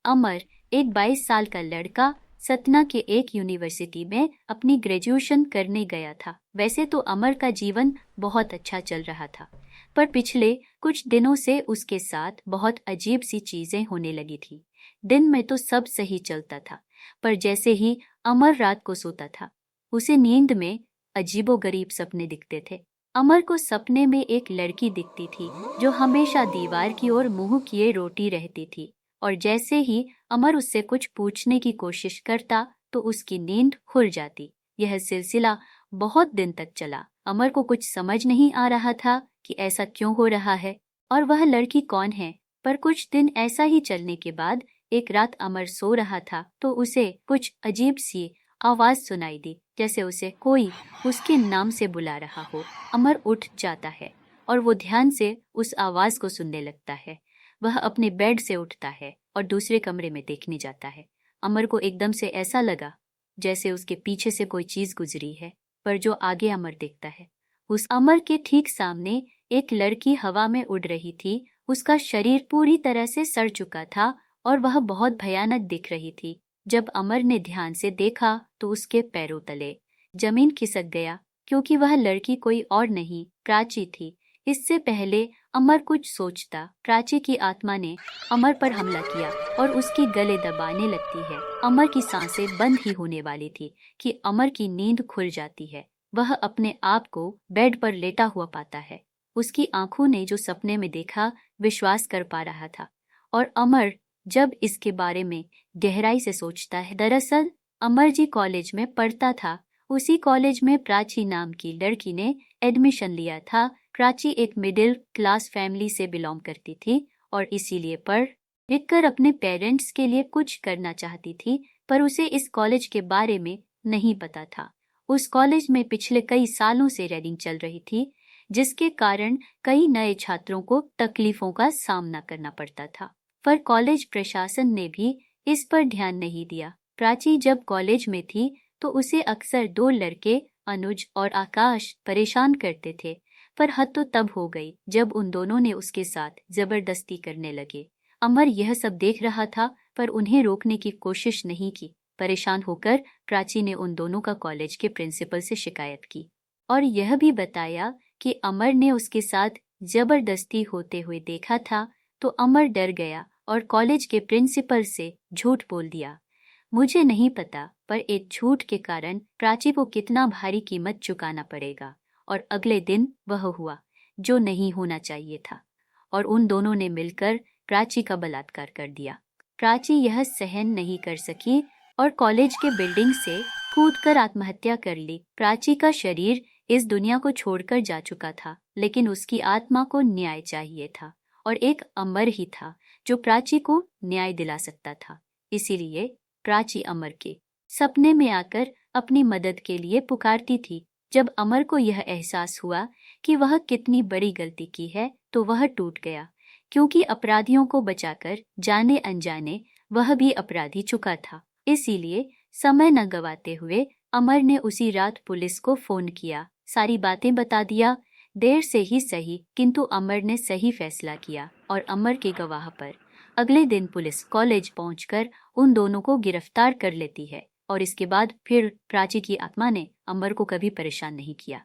अमर एक 22 साल का लड़का सतना के एक यूनिवर्सिटी में अपनी ग्रेजुएशन करने गया था। वैसे तो अमर का जीवन बहुत अच्छा चल रहा था, पर पिछले कुछ दिनों से उसके साथ बहुत अजीब सी चीजें होने लगी थी। दिन में तो सब सही चलता था, पर जैसे ही अमर रात को सोता था, उसे नींद में अजीबोगरीब सपने दिखते थे। अमर को सपने में एक लड़की दिखती थी जो हमेशा दीवार की ओर मुंह किए रोती रहती थी, और जैसे ही अमर उससे कुछ पूछने की कोशिश करता तो उसकी नींद खुल जाती। यह सिलसिला बहुत दिन तक चला। अमर को कुछ समझ नहीं आ रहा था कि ऐसा क्यों हो रहा है और वह लड़की कौन है। पर कुछ दिन ऐसा ही चलने के बाद एक रात अमर सो रहा था तो उसे कुछ अजीब सी आवाज सुनाई दी, जैसे उसे कोई उसके नाम से बुला रहा हो। अमर उठ जाता है और वो ध्यान से उस आवाज को सुनने लगता है। वह अपने बेड से उठता है और दूसरे कमरे में देखने जाता है। अमर को एकदम से ऐसा लगा जैसे उसके पीछे से कोई चीज गुजरी है, पर जो आगे अमर देखता है, उस अमर के ठीक सामने एक लड़की हवा में उड़ रही थी। उसका शरीर पूरी तरह से सड़ चुका था और वह बहुत भयानक दिख रही थी। जब अमर ने ध्यान से देखा तो उसके पैरों तले जमीन खिसक गया, क्योंकि वह लड़की कोई और नहीं, प्राची थी। इससे पहले अमर कुछ सोचता, प्राची की आत्मा ने अमर पर हमला किया और उसकी गले दबाने लगती है। अमर की सांसें बंद ही होने वाली थी कि अमर की नींद खुल जाती है। वह अपने आप को बेड पर लेटा हुआ पाता है। उसकी आंखों ने जो सपने में देखा विश्वास कर पा रहा था, और अमर जब इसके बारे में गहराई से सोचता है, दरअसल अमर जी कॉलेज में पढ़ता था। उसी कॉलेज में प्राची नाम की लड़की ने एडमिशन लिया था। प्राची एक मिडिल क्लास फैमिली से बिलोंग करती थी और इसीलिए पढ़ लिख कर अपने पेरेंट्स के लिए कुछ करना चाहती थी, पर उसे इस कॉलेज के बारे में नहीं पता था। उस कॉलेज में पिछले कई सालों से रैगिंग चल रही थी, जिसके कारण कई नए छात्रों को तकलीफों का सामना करना पड़ता था, पर कॉलेज प्रशासन ने भी इस पर ध्यान नहीं दिया। प्राची जब कॉलेज में थी तो उसे अक्सर दो लड़के अनुज और आकाश परेशान करते थे, पर हद तो तब हो गई जब उन दोनों ने उसके साथ जबरदस्ती करने लगे। अमर यह सब देख रहा था, पर उन्हें रोकने की कोशिश नहीं की। परेशान होकर प्राची ने उन दोनों का कॉलेज के प्रिंसिपल से शिकायत की और यह भी बताया कि अमर ने उसके साथ जबरदस्ती होते हुए देखा था। तो अमर डर गया और कॉलेज के प्रिंसिपल से झूठ बोल दिया। मुझे नहीं पता, पर एक झूठ के कारण प्राची को कितना भारी कीमत चुकाना पड़ेगा। और अगले दिन वह हुआ जो नहीं होना चाहिए था, और उन दोनों ने मिलकर प्राची का बलात्कार कर दिया। प्राची यह सहन नहीं कर सकी और कॉलेज के बिल्डिंग से कूदकर आत्महत्या कर ली। प्राची का शरीर इस दुनिया को छोड़कर जा चुका था, लेकिन उसकी आत्मा को न्याय चाहिए था, और एक अमर ही था जो प्राची को न्याय दिला सकता था। इसीलिए प्राची अमर के सपने में आकर अपनी मदद के लिए पुकारती थी। जब अमर को यह एहसास हुआ कि वह कितनी बड़ी गलती की है, तो वह टूट गया, क्योंकि अपराधियों को बचाकर जाने अनजाने वह भी अपराधी चुका था। इसीलिए समय न गवाते हुए अमर ने उसी रात पुलिस को फोन किया, सारी बातें बता दिया। देर से ही सही, किंतु अमर ने सही फैसला किया और अमर के गवाह पर अगले दिन पुलिस कॉलेज पहुंचकर उन दोनों को गिरफ्तार कर लेती है। और इसके बाद फिर प्राची की आत्मा ने अमर को कभी परेशान नहीं किया।